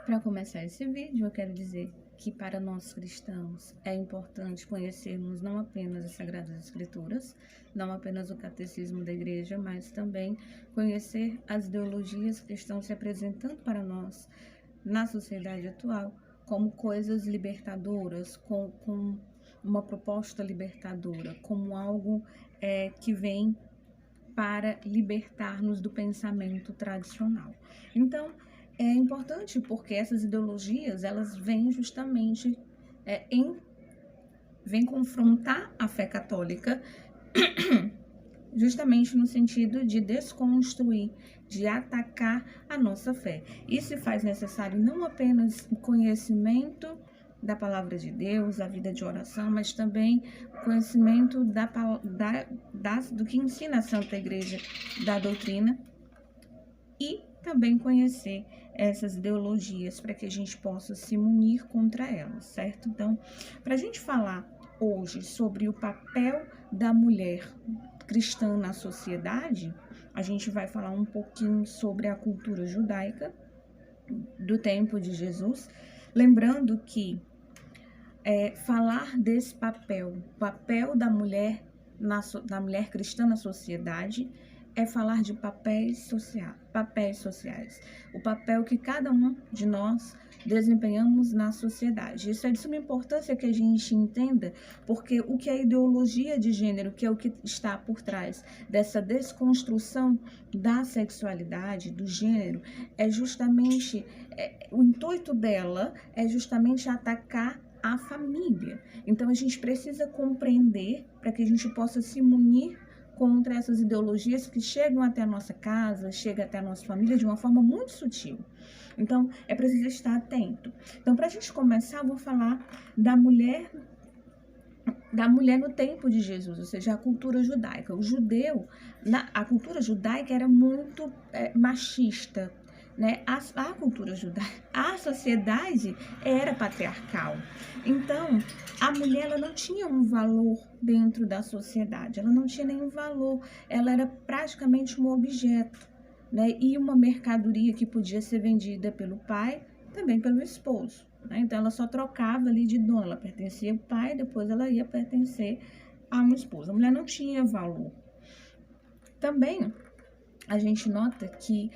Para começar esse vídeo, eu quero dizer que para nós cristãos é importante conhecermos não apenas as Sagradas Escrituras, não apenas o catecismo da igreja, mas também conhecer as ideologias que estão se apresentando para nós na sociedade atual como coisas libertadoras, com uma proposta libertadora, como algo que vem para libertar-nos do pensamento tradicional. Então, é importante porque essas ideologias, elas vêm justamente vêm confrontar a fé católica, justamente no sentido de desconstruir, de atacar a nossa fé. Isso se faz necessário não apenas o conhecimento da palavra de Deus, a vida de oração, mas também o conhecimento do que ensina a Santa Igreja, da doutrina, e também conhecer essas ideologias para que a gente possa se munir contra elas, certo? Então, para a gente falar hoje sobre o papel da mulher cristã na sociedade, a gente vai falar um pouquinho sobre a cultura judaica do tempo de Jesus, lembrando que falar desse papel da mulher cristã na sociedade, é falar de papéis sociais, o papel que cada um de nós desempenhamos na sociedade. Isso é de suma importância que a gente entenda, porque o que é ideologia de gênero, que é o que está por trás dessa desconstrução da sexualidade, do gênero, é justamente, o intuito dela é justamente atacar a família. Então a gente precisa compreender para que a gente possa se munir contra essas ideologias que chegam até a nossa casa, chegam até a nossa família de uma forma muito sutil. Então, é preciso estar atento. Então, para a gente começar, eu vou falar da mulher no tempo de Jesus, ou seja, a cultura judaica. A cultura judaica era muito machista, né? A cultura judaica, a sociedade era patriarcal. Então, a mulher ela não tinha um valor dentro da sociedade, ela não tinha nenhum valor, ela era praticamente um objeto, né? E uma mercadoria que podia ser vendida pelo pai, também pelo esposo, né? Então, ela só trocava ali de dono, ela pertencia ao pai, depois ela ia pertencer a um esposo. A mulher não tinha valor. Também, a gente nota que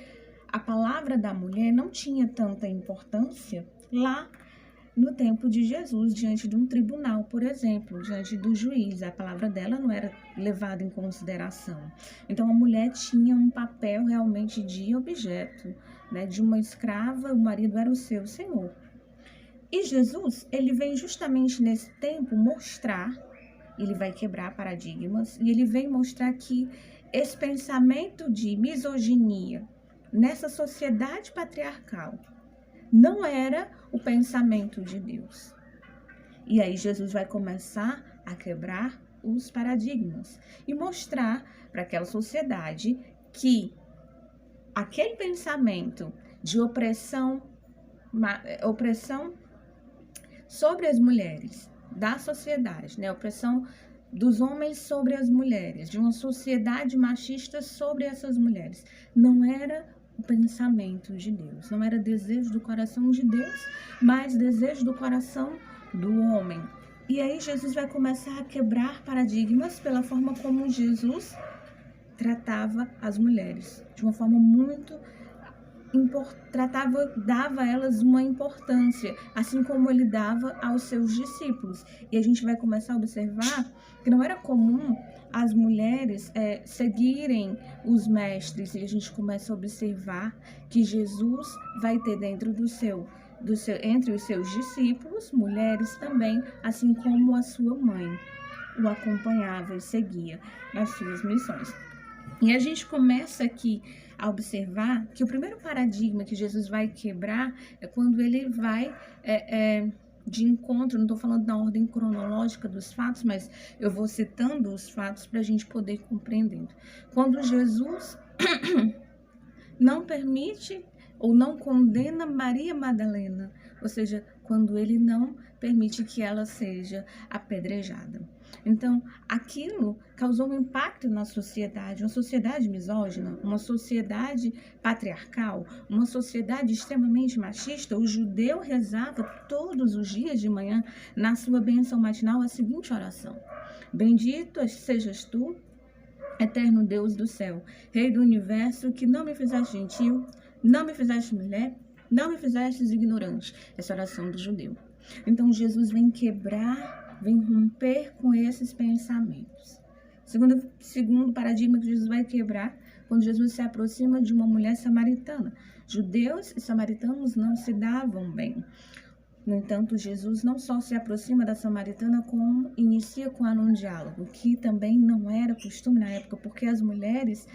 a palavra da mulher não tinha tanta importância lá no tempo de Jesus, diante de um tribunal, por exemplo, diante do juiz. A palavra dela não era levada em consideração. Então, a mulher tinha um papel realmente de objeto, né? De uma escrava, o marido era o seu senhor. E Jesus, ele vem justamente nesse tempo mostrar, ele vai quebrar paradigmas, e ele vem mostrar que esse pensamento de misoginia nessa sociedade patriarcal não era o pensamento de Deus. E aí Jesus vai começar a quebrar os paradigmas e mostrar para aquela sociedade que aquele pensamento de opressão sobre as mulheres da sociedade, né? Opressão dos homens sobre as mulheres, de uma sociedade machista sobre essas mulheres, não era o pensamento de Deus, não era desejo do coração de Deus, mas desejo do coração do homem. E aí Jesus vai começar a quebrar paradigmas pela forma como Jesus tratava as mulheres, de uma forma muito dava a elas uma importância, assim como ele dava aos seus discípulos. E a gente vai começar a observar que não era comum as mulheres seguirem os mestres, e a gente começa a observar que Jesus vai ter dentro entre os seus discípulos, mulheres também, assim como a sua mãe o acompanhava e seguia nas suas missões. E a gente começa aqui a observar que o primeiro paradigma que Jesus vai quebrar é quando ele vai de encontro, não estou falando na ordem cronológica dos fatos, mas eu vou citando os fatos para a gente poder ir compreendendo. Quando Jesus não permite ou não condena Maria Madalena, ou seja, quando ele não permite que ela seja apedrejada. Então, aquilo causou um impacto na sociedade, uma sociedade misógina, uma sociedade patriarcal, uma sociedade extremamente machista. O judeu rezava todos os dias de manhã, na sua bênção matinal, a seguinte oração: Bendito sejas tu, eterno Deus do céu, Rei do universo, que não me fizeste gentil, não me fizeste mulher, não me fizeste ignorante. Essa oração do judeu. Então, Jesus vem quebrar, vem romper com esses pensamentos. Segundo paradigma que Jesus vai quebrar, quando Jesus se aproxima de uma mulher samaritana. Judeus e samaritanos não se davam bem. No entanto, Jesus não só se aproxima da samaritana, como inicia com ela um diálogo, que também não era costume na época, porque as mulheres,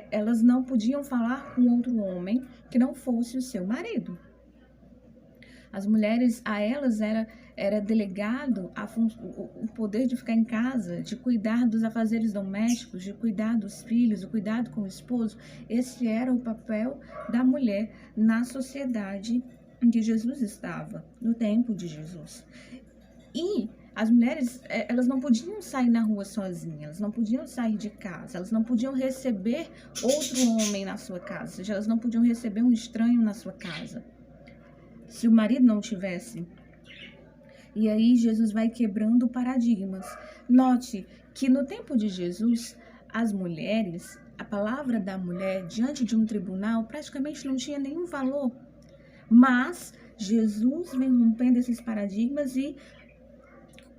elas não podiam falar com outro homem que não fosse o seu marido. As mulheres, a elas era delegado o poder de ficar em casa, de cuidar dos afazeres domésticos, de cuidar dos filhos, o cuidado com o esposo. Esse era o papel da mulher na sociedade em que Jesus estava, no tempo de Jesus. E as mulheres, elas não podiam sair na rua sozinhas, elas não podiam sair de casa, elas não podiam receber outro homem na sua casa, ou seja, elas não podiam receber um estranho na sua casa, se o marido não tivesse. E aí Jesus vai quebrando paradigmas. Note que no tempo de Jesus, as mulheres, a palavra da mulher diante de um tribunal praticamente não tinha nenhum valor. Mas Jesus vem rompendo esses paradigmas e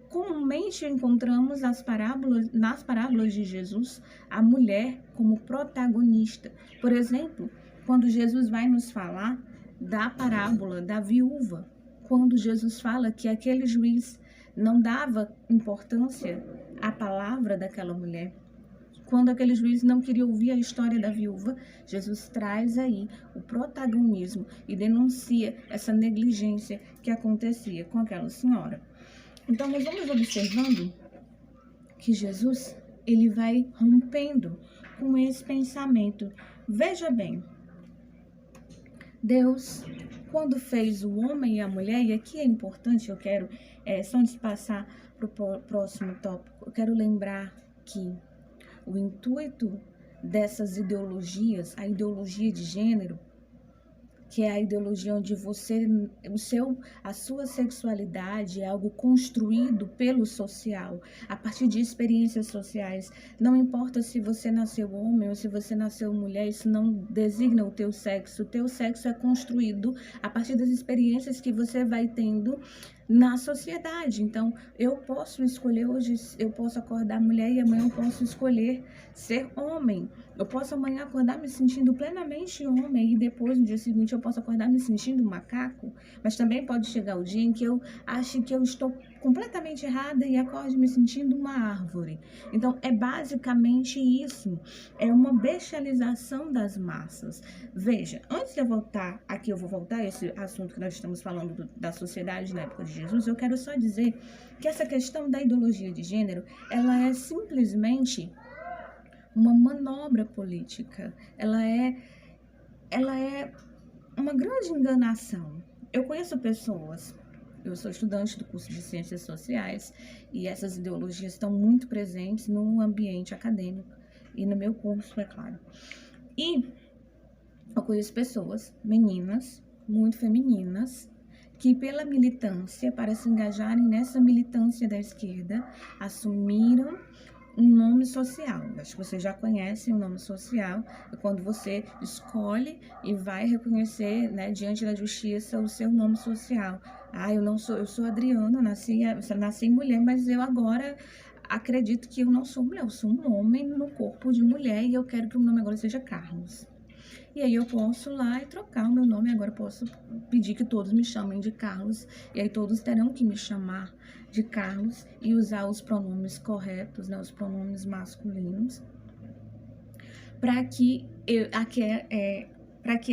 comumente encontramos nas parábolas de Jesus a mulher como protagonista. Por exemplo, quando Jesus vai nos falar da parábola da viúva, quando Jesus fala que aquele juiz não dava importância à palavra daquela mulher, quando aquele juiz não queria ouvir a história da viúva, Jesus traz aí o protagonismo e denuncia essa negligência que acontecia com aquela senhora. Então, nós vamos observando que Jesus, ele vai rompendo com esse pensamento. Veja bem, Deus, quando fez o homem e a mulher, e aqui é importante, eu quero, só antes de passar para o próximo tópico, eu quero lembrar que o intuito dessas ideologias, a ideologia de gênero, que é a ideologia onde a sua sexualidade é algo construído pelo social, a partir de experiências sociais. Não importa se você nasceu homem ou se você nasceu mulher, isso não designa o teu sexo é construído a partir das experiências que você vai tendo na sociedade. Então, eu posso escolher hoje, eu posso acordar mulher e amanhã eu posso escolher ser homem. Eu posso amanhã acordar me sentindo plenamente homem e depois, no dia seguinte, eu posso acordar me sentindo macaco. Mas também pode chegar o dia em que eu ache que eu estou completamente errada e acorde me sentindo uma árvore. Então, é basicamente isso. É uma bestialização das massas. Veja, antes de eu voltar aqui, eu vou voltar a esse assunto que nós estamos falando da sociedade na época de Jesus, eu quero só dizer que essa questão da ideologia de gênero, ela é simplesmente uma manobra política. Ela é uma grande enganação. Eu conheço pessoas, eu sou estudante do curso de Ciências Sociais e essas ideologias estão muito presentes no ambiente acadêmico e no meu curso, é claro. E eu conheço pessoas, meninas, muito femininas, que pela militância, para se engajarem nessa militância da esquerda, assumiram um nome social. Acho que vocês já conhecem o nome social, é quando você escolhe e vai reconhecer, né, diante da justiça o seu nome social. Eu sou Adriana, nasci mulher, mas eu agora acredito que eu não sou mulher, eu sou um homem no corpo de mulher e eu quero que o meu nome agora seja Carlos. E aí eu posso ir lá e trocar o meu nome, agora posso pedir que todos me chamem de Carlos, e aí todos terão que me chamar de Carlos e usar os pronomes corretos, né, os pronomes masculinos, para que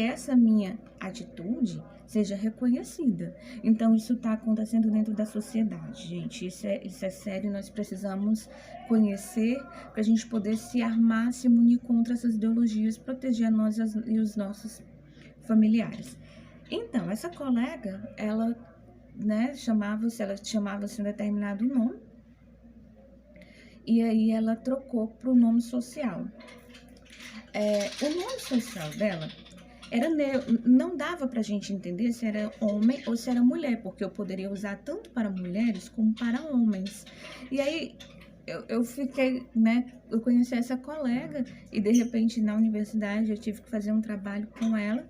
essa minha atitude seja reconhecida. Então, isso está acontecendo dentro da sociedade, gente. Isso é sério, nós precisamos conhecer para a gente poder se armar, se munir contra essas ideologias, proteger a nós e os nossos familiares. Então, essa colega, ela chamava-se um determinado nome, e aí ela trocou para o nome social. O nome social dela era não dava para a gente entender se era homem ou se era mulher, porque eu poderia usar tanto para mulheres como para homens. E aí eu fiquei, né? Eu conheci essa colega e de repente na universidade eu tive que fazer um trabalho com ela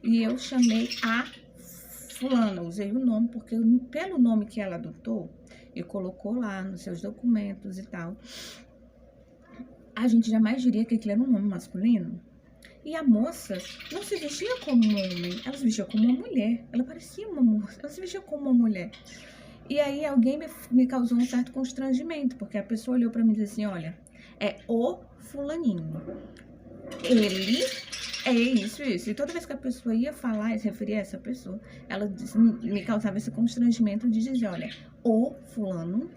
e eu chamei a fulana, usei o nome porque pelo nome que ela adotou e colocou lá nos seus documentos e tal, a gente jamais diria que aquilo era um nome masculino. E a moça não se vestia como um homem, ela se vestia como uma mulher. Ela parecia uma moça, ela se vestia como uma mulher. E aí alguém me causou um certo constrangimento, porque a pessoa olhou para mim e disse assim, olha, é o fulaninho. Ele é isso, isso. E toda vez que a pessoa ia falar e se referia a essa pessoa, ela me causava esse constrangimento de dizer, olha, o fulano,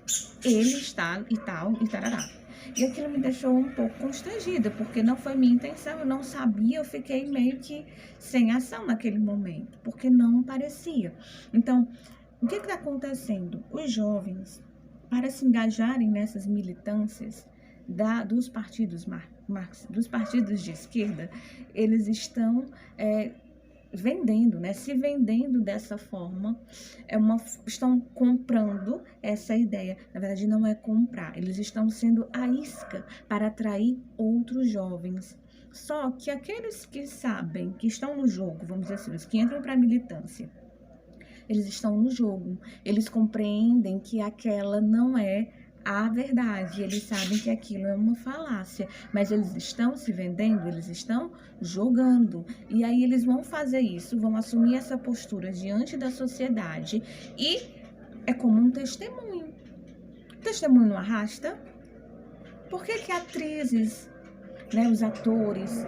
ele está e tal, e tarará. E aquilo me deixou um pouco constrangida, porque não foi minha intenção, eu não sabia, eu fiquei meio que sem ação naquele momento, porque não parecia. Então, o que está acontecendo? Os jovens, para se engajarem nessas militâncias dos partidos dos partidos de esquerda, eles estão vendendo, né? Se vendendo dessa forma, estão comprando essa ideia. Na verdade, não é comprar, eles estão sendo a isca para atrair outros jovens. Só que aqueles que sabem, que estão no jogo, vamos dizer assim, os que entram para a militância, eles estão no jogo, eles compreendem que aquela não é a verdade, eles sabem que aquilo é uma falácia, mas eles estão se vendendo, eles estão jogando, e aí eles vão fazer isso, vão assumir essa postura diante da sociedade, e é como um testemunho. O testemunho não arrasta? Por que atrizes, né, os atores,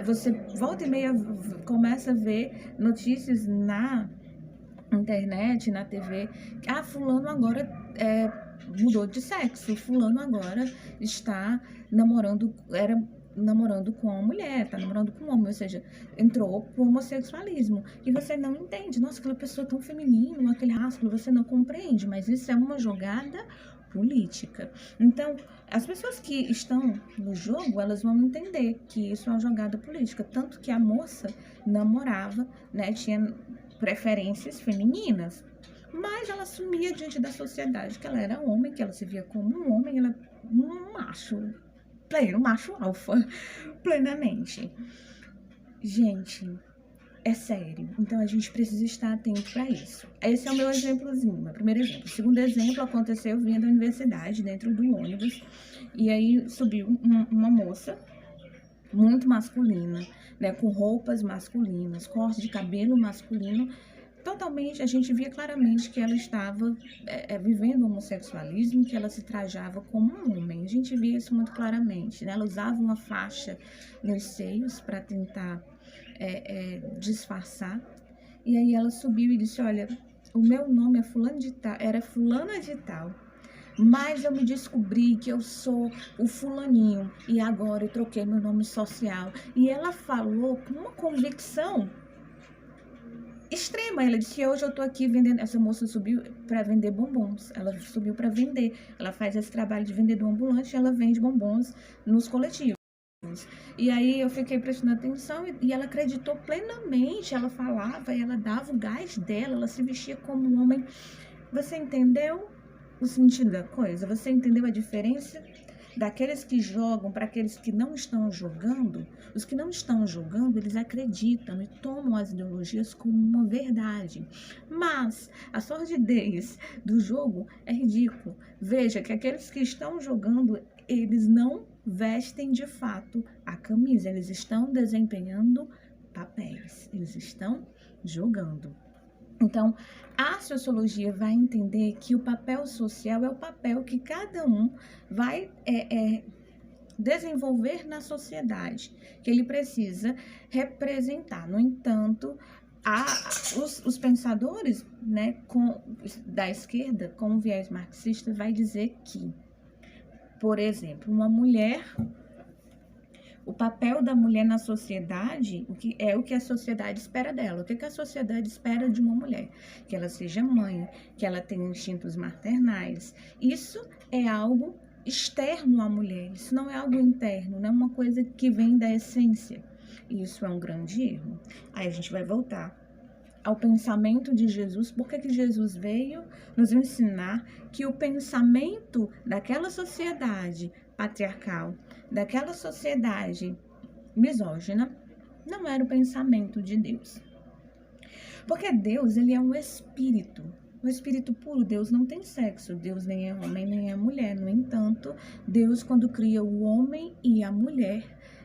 você volta e meia começa a ver notícias na internet, na TV, fulano agora mudou de sexo, fulano agora está namorando com uma mulher, está namorando com um homem, ou seja, entrou pro homossexualismo. E você não entende, nossa, aquela pessoa tão feminina, aquele rastro, você não compreende, mas isso é uma jogada política. Então, as pessoas que estão no jogo, elas vão entender que isso é uma jogada política, tanto que a moça namorava, né, tinha preferências femininas, mas ela assumia diante da sociedade que ela era homem, que ela se via como um homem, ela um macho pleno, um macho alfa, plenamente. Gente, é sério. Então a gente precisa estar atento para isso. Esse é o meu exemplozinho, meu primeiro exemplo. O segundo exemplo aconteceu vindo da universidade, dentro do ônibus, e aí subiu uma moça muito masculina, né, com roupas masculinas, corte de cabelo masculino, totalmente, a gente via claramente que ela estava vivendo o homossexualismo, que ela se trajava como um homem, a gente via isso muito claramente, né? Ela usava uma faixa nos seios para tentar disfarçar, e aí ela subiu e disse, olha, o meu nome é fulano de tal, era fulana de tal, mas eu me descobri que eu sou o fulaninho e agora eu troquei meu nome social. E ela falou com uma convicção extrema. Ela disse, hoje eu tô aqui vendendo. Essa moça subiu para vender bombons. Ela subiu para vender. Ela faz esse trabalho de vendedor ambulante e ela vende bombons nos coletivos. E aí eu fiquei prestando atenção e ela acreditou plenamente. Ela falava, ela dava o gás dela, ela se vestia como um homem. Você entendeu o sentido da coisa? Você entendeu a diferença daqueles que jogam para aqueles que não estão jogando? Os que não estão jogando, eles acreditam e tomam as ideologias como uma verdade. Mas a sordidez do jogo é ridículo. Veja que aqueles que estão jogando, eles não vestem de fato a camisa, eles estão desempenhando papéis, eles estão jogando. Então, a sociologia vai entender que o papel social é o papel que cada um vai desenvolver na sociedade, que ele precisa representar. No entanto, os pensadores, né, da esquerda, com o viés marxista, vai dizer que, por exemplo, uma mulher... O papel da mulher na sociedade, o que a sociedade espera dela. O que a sociedade espera de uma mulher? Que ela seja mãe, que ela tenha instintos maternais. Isso é algo externo à mulher, isso não é algo interno, não é uma coisa que vem da essência. E isso é um grande erro. Aí a gente vai voltar ao pensamento de Jesus, porque que Jesus veio nos ensinar que o pensamento daquela sociedade patriarcal, daquela sociedade misógina, não era o pensamento de Deus. Porque Deus, ele é um espírito. O espírito puro, Deus não tem sexo. Deus nem é homem, nem é mulher. No entanto, Deus, quando cria o homem e a mulher,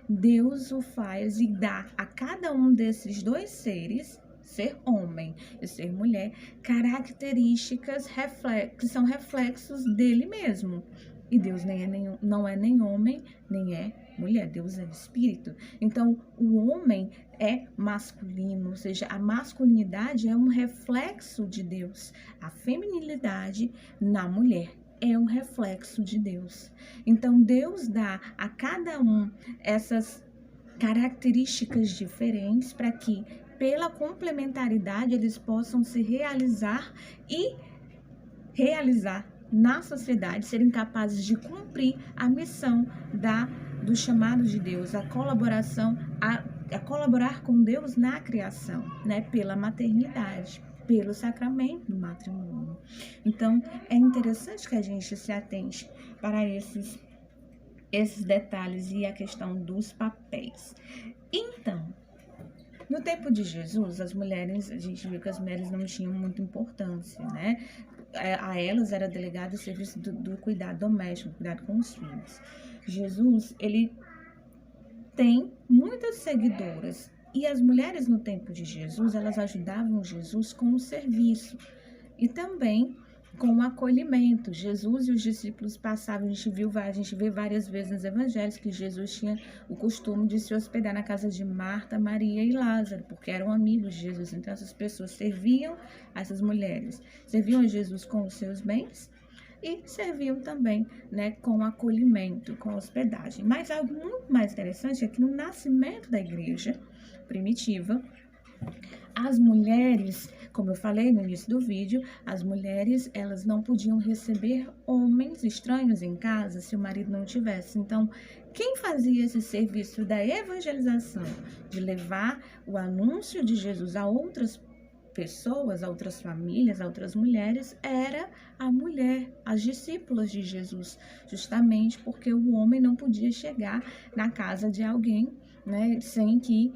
Deus o faz e dá a cada um desses dois seres, ser homem e ser mulher, características que são reflexos dele mesmo. E Deus não é nem homem, nem é mulher. Deus é espírito. Então, o homem é masculino, ou seja, a masculinidade é um reflexo de Deus. A feminilidade na mulher é um reflexo de Deus. Então, Deus dá a cada um essas características diferentes para que, pela complementaridade, eles possam se realizar e realizar na sociedade, serem capazes de cumprir a missão do chamado de Deus, a colaboração, a colaborar com Deus na criação, né? Pela maternidade, pelo sacramento do matrimônio. Então, é interessante que a gente se atente para esses detalhes e a questão dos papéis. Então, no tempo de Jesus, a gente viu que as mulheres não tinham muita importância, né? A elas era delegado o serviço do cuidado doméstico, cuidado com os filhos. Jesus, ele tem muitas seguidoras. E as mulheres no tempo de Jesus, elas ajudavam Jesus com o serviço. E também com o acolhimento. Jesus e os discípulos passavam, a gente vê várias vezes nos evangelhos que Jesus tinha o costume de se hospedar na casa de Marta, Maria e Lázaro, porque eram amigos de Jesus. Então essas pessoas serviam, essas mulheres serviam a Jesus com os seus bens e serviam também, né, com acolhimento, com hospedagem. Mas algo muito mais interessante é que no nascimento da igreja primitiva, as mulheres, como eu falei no início do vídeo, as mulheres, elas não podiam receber homens estranhos em casa se o marido não tivesse. Então, quem fazia esse serviço da evangelização, de levar o anúncio de Jesus a outras pessoas, a outras famílias, a outras mulheres, era a mulher, as discípulas de Jesus, justamente porque o homem não podia chegar na casa de alguém, né, sem que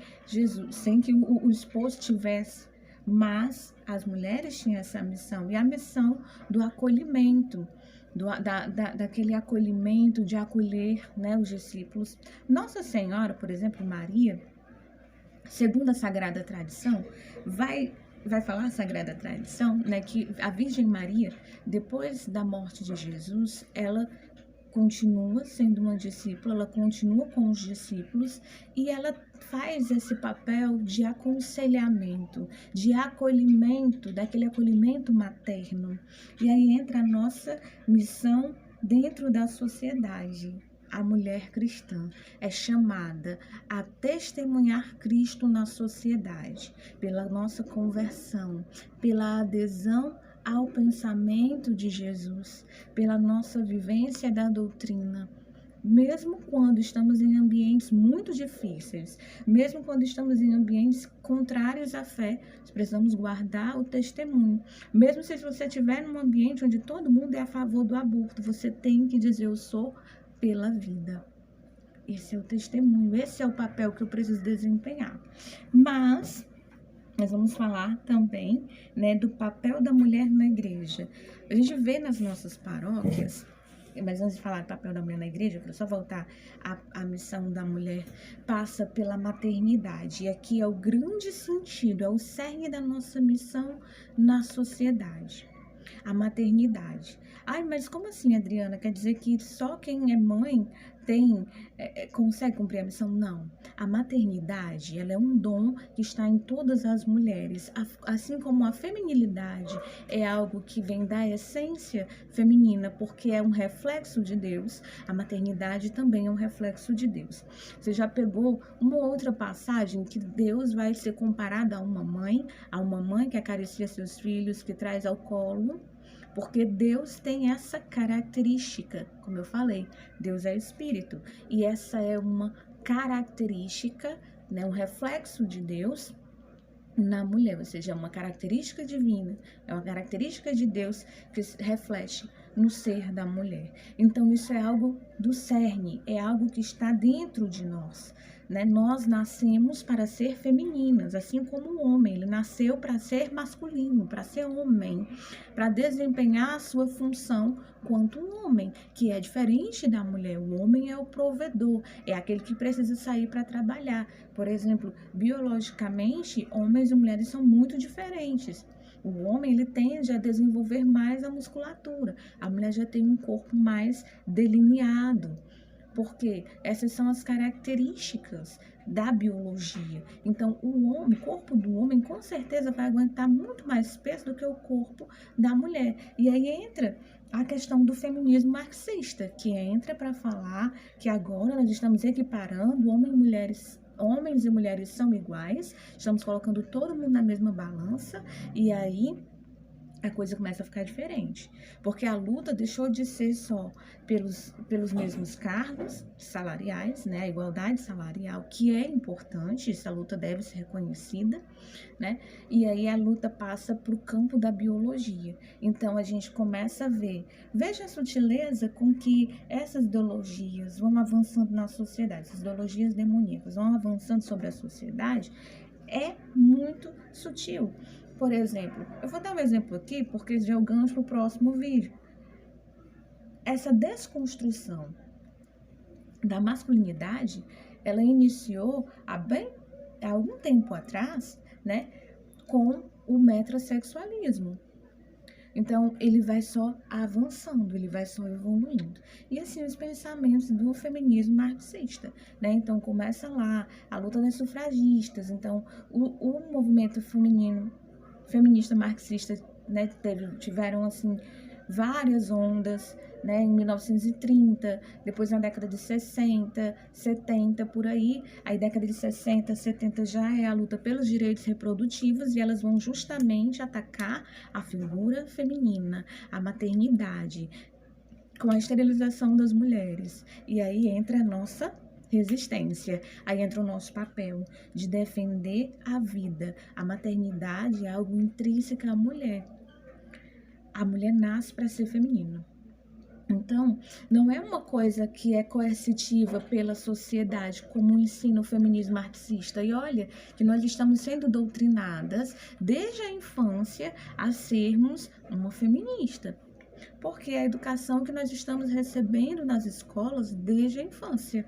o esposo tivesse. Mas as mulheres tinham essa missão, e a missão do acolhimento, daquele acolhimento, de acolher, né, os discípulos. Nossa Senhora, por exemplo, Maria, segundo a Sagrada Tradição, vai falar a Sagrada Tradição, né, que a Virgem Maria, depois da morte de Jesus, ela continua sendo uma discípula, ela continua com os discípulos e ela faz esse papel de aconselhamento, de acolhimento, daquele acolhimento materno. E aí entra a nossa missão dentro da sociedade. A mulher cristã é chamada a testemunhar Cristo na sociedade, pela nossa conversão, pela adesão ao pensamento de Jesus, pela nossa vivência da doutrina. Mesmo quando estamos em ambientes muito difíceis, mesmo quando estamos em ambientes contrários à fé, nós precisamos guardar o testemunho. Mesmo se você estiver num ambiente onde todo mundo é a favor do aborto, você tem que dizer: eu sou pela vida. Esse é o testemunho, esse é o papel que eu preciso desempenhar. Mas nós vamos falar também, né, do papel da mulher na igreja. A gente vê nas nossas paróquias, mas antes de falar do papel da mulher na igreja, eu quero só voltar à missão da mulher, passa pela maternidade. E aqui é o grande sentido, é o cerne da nossa missão na sociedade. A maternidade. Ai, mas como assim, Adriana? Quer dizer que só quem é mãe consegue cumprir a missão? Não. A maternidade, ela é um dom que está em todas as mulheres. Assim como a feminilidade é algo que vem da essência feminina, porque é um reflexo de Deus, a maternidade também é um reflexo de Deus. Você já pegou uma outra passagem que Deus vai ser comparado a uma mãe que acaricia seus filhos, que traz ao colo? Porque Deus tem essa característica, como eu falei, Deus é espírito, e essa é uma característica, né, um reflexo de Deus na mulher, ou seja, é uma característica divina, é uma característica de Deus que se reflete no ser da mulher. Então, isso é algo do cerne, é algo que está dentro de nós, né? Nós nascemos para ser femininas, assim como o homem, ele nasceu para ser masculino, para ser homem, para desempenhar a sua função quanto um homem, que é diferente da mulher. O homem é o provedor, é aquele que precisa sair para trabalhar. Por exemplo, biologicamente, homens e mulheres são muito diferentes. O homem, ele tende a desenvolver mais a musculatura. A mulher já tem um corpo mais delineado. Porque essas são as características da biologia. Então, o corpo do homem, com certeza, vai aguentar muito mais peso do que o corpo da mulher. E aí entra a questão do feminismo marxista, que entra para falar que agora nós estamos equiparando homens e mulheres são iguais, estamos colocando todo mundo na mesma balança, e aí a coisa começa a ficar diferente. Porque a luta deixou de ser só pelos mesmos cargos salariais, né? A igualdade salarial, que é importante, essa luta deve ser reconhecida, né? E aí a luta passa para o campo da biologia. Então a gente começa a ver, veja a sutileza com que essas ideologias vão avançando na sociedade, essas ideologias demoníacas vão avançando sobre a sociedade, é muito sutil. Por exemplo, eu vou dar um exemplo aqui, porque já é o gancho para o próximo vídeo. Essa desconstrução da masculinidade, ela iniciou há algum tempo atrás, né, com o metrosexualismo. Então, ele vai só avançando, ele vai só evoluindo. E assim, os pensamentos do feminismo marxista, né? Então, começa lá a luta das sufragistas. Então, o movimento feminista marxista, né, tiveram assim várias ondas, né, em 1930, depois na década de 60, 70, por aí. Aí década de 60, 70 já é a luta pelos direitos reprodutivos, e elas vão justamente atacar a figura feminina, a maternidade, com a esterilização das mulheres. E aí entra a nossa resistência, aí entra o nosso papel de defender a vida. A maternidade é algo intrínseco à mulher. A mulher nasce para ser feminina. Então, não é uma coisa que é coercitiva pela sociedade, como ensina o feminismo marxista. E olha que nós estamos sendo doutrinadas desde a infância a sermos uma feminista, porque é a educação que nós estamos recebendo nas escolas desde a infância.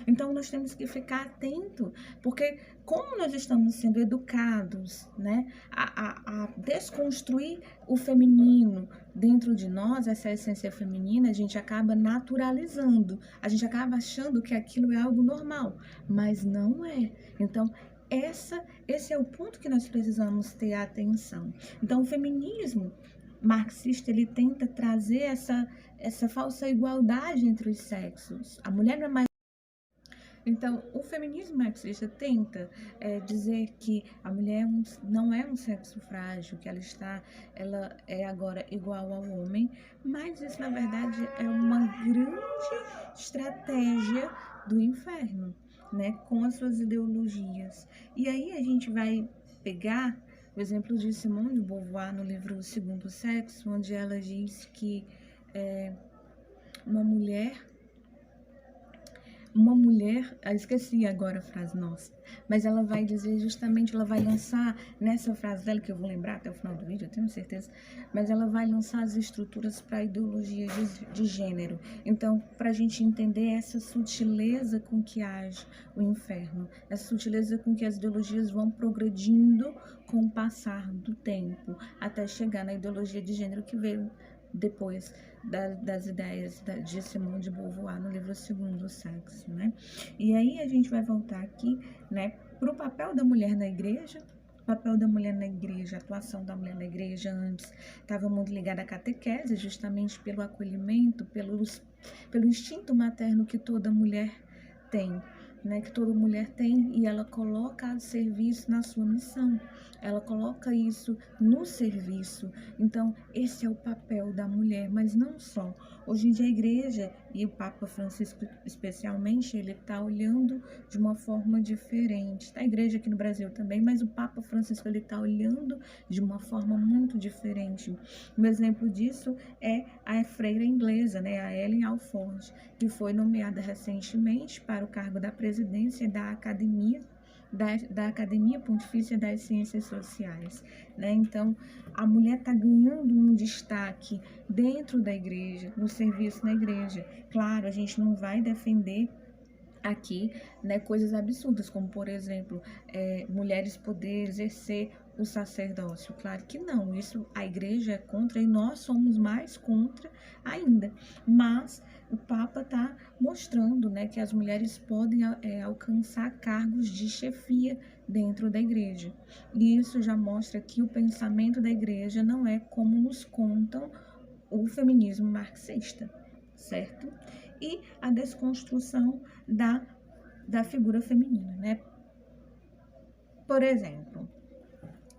Então, nós temos que ficar atento, porque como nós estamos sendo educados, né, a desconstruir o feminino dentro de nós, essa essência feminina, a gente acaba naturalizando, a gente acaba achando que aquilo é algo normal, mas não é. Então, esse é o ponto que nós precisamos ter atenção. Então, o feminismo marxista, ele tenta trazer essa falsa igualdade entre os sexos. A mulher não é mais. Então, o feminismo marxista tenta dizer que a mulher não é um sexo frágil, que ela é agora igual ao homem, mas isso, na verdade, é uma grande estratégia do inferno, né, com as suas ideologias. E aí a gente vai pegar o exemplo de Simone de Beauvoir no livro O Segundo Sexo, onde ela diz que uma mulher, esqueci agora a frase, nossa, mas ela vai dizer justamente, ela vai lançar nessa frase dela, que eu vou lembrar até o final do vídeo, eu tenho certeza, mas ela vai lançar as estruturas para a ideologia de gênero. Então, para a gente entender essa sutileza com que age o inferno, essa sutileza com que as ideologias vão progredindo com o passar do tempo, até chegar na ideologia de gênero que veio depois das ideias de Simone de Beauvoir no livro O Segundo Sexo, né? E aí a gente vai voltar aqui, né, para o papel da mulher na igreja. O papel da mulher na igreja, a atuação da mulher na igreja antes estava muito ligada à catequese, justamente pelo acolhimento, pelo instinto materno que toda mulher tem, né, que toda mulher tem, e ela coloca a serviço na sua missão. Ela coloca isso no serviço. Então, esse é o papel da mulher, mas não só. Hoje em dia a igreja, e o Papa Francisco especialmente, ele está olhando de uma forma diferente. A igreja aqui no Brasil também, mas o Papa Francisco ele está olhando de uma forma muito diferente. Um exemplo disso é a freira inglesa, né, a Ellen Alford, que foi nomeada recentemente para o cargo da presidência da Academia Pontifícia das Ciências Sociais, né? Então, a mulher está ganhando um destaque dentro da igreja, no serviço na igreja. Claro, a gente não vai defender aqui, né, coisas absurdas, como, por exemplo, mulheres poder exercer o sacerdócio. Claro que não, isso a igreja é contra e nós somos mais contra ainda. Mas o Papa está mostrando, né, que as mulheres podem alcançar cargos de chefia dentro da igreja. E isso já mostra que o pensamento da igreja não é como nos contam o feminismo marxista, certo? E a desconstrução da figura feminina, né? Por exemplo,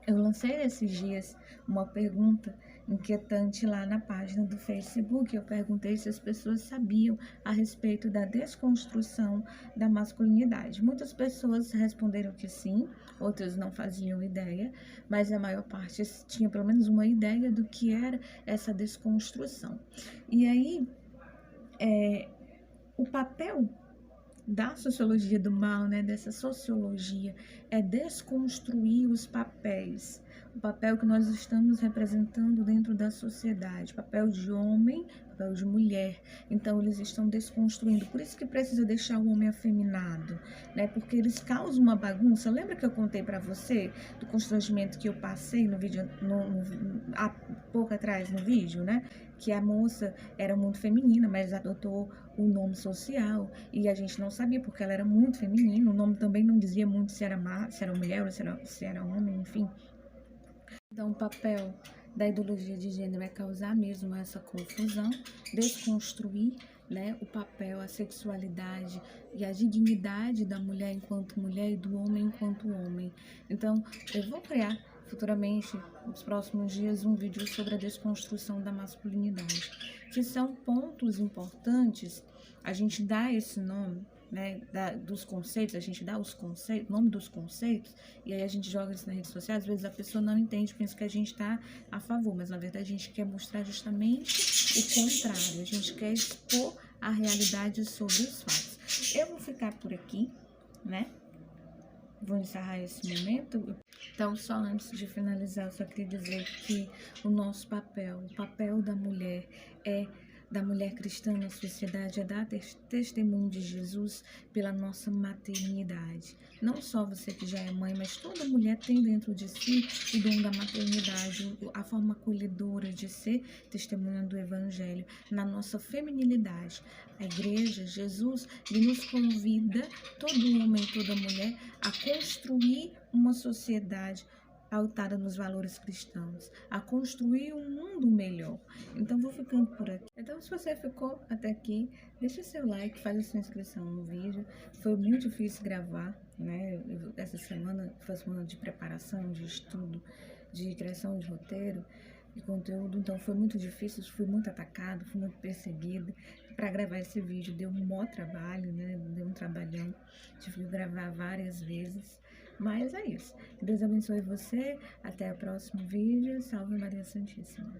eu lancei esses dias uma pergunta inquietante lá na página do Facebook. Eu perguntei se as pessoas sabiam a respeito da desconstrução da masculinidade. Muitas pessoas responderam que sim, outras não faziam ideia, mas a maior parte tinha pelo menos uma ideia do que era essa desconstrução. E aí, o papel da sociologia do mal, né, dessa sociologia, é desconstruir os papéis, o papel que nós estamos representando dentro da sociedade, papel de homem, papel de mulher. Então, eles estão desconstruindo. Por isso que precisa deixar o homem afeminado, né, porque eles causam uma bagunça. Lembra que eu contei para você do constrangimento que eu passei no vídeo, há pouco atrás no vídeo, né, que a moça era muito feminina, mas adotou o nome social e a gente não sabia porque ela era muito feminina. O nome também não dizia muito se era mulher ou se era homem, enfim. Então, o papel da ideologia de gênero é causar mesmo essa confusão, desconstruir, né, o papel, a sexualidade e a dignidade da mulher enquanto mulher e do homem enquanto homem. Então, eu vou criar futuramente, nos próximos dias, um vídeo sobre a desconstrução da masculinidade, que são pontos importantes. A gente dá esse nome, né, dos conceitos, a gente dá os conceitos, nome dos conceitos, e aí a gente joga isso nas redes sociais. Às vezes a pessoa não entende, pensa que a gente está a favor, mas na verdade a gente quer mostrar justamente o contrário, a gente quer expor a realidade sobre os fatos. Eu vou ficar por aqui, né? Vou encerrar esse momento. Então, só antes de finalizar, eu só queria dizer que o nosso papel, o papel da mulher da mulher cristã na sociedade é dar testemunho de Jesus pela nossa maternidade. Não só você que já é mãe, mas toda mulher tem dentro de si o dom da maternidade, a forma acolhedora de ser testemunha do Evangelho na nossa feminilidade. A igreja, Jesus, ele nos convida, todo homem e toda mulher, a construir uma sociedade pautada nos valores cristãos, a construir um mundo melhor. Então, vou ficando por aqui. Então, se você ficou até aqui, deixa seu like, faz a sua inscrição no vídeo. Foi muito difícil gravar, né? Essa semana foi semana de preparação, de estudo, de criação de roteiro e conteúdo. Então, foi muito difícil, fui muito atacado, fui muito perseguida. Para gravar esse vídeo deu um maior trabalho, né? Deu um trabalhão. Tive que gravar várias vezes. Mas é isso. Que Deus abençoe você. Até o próximo vídeo. Salve Maria Santíssima.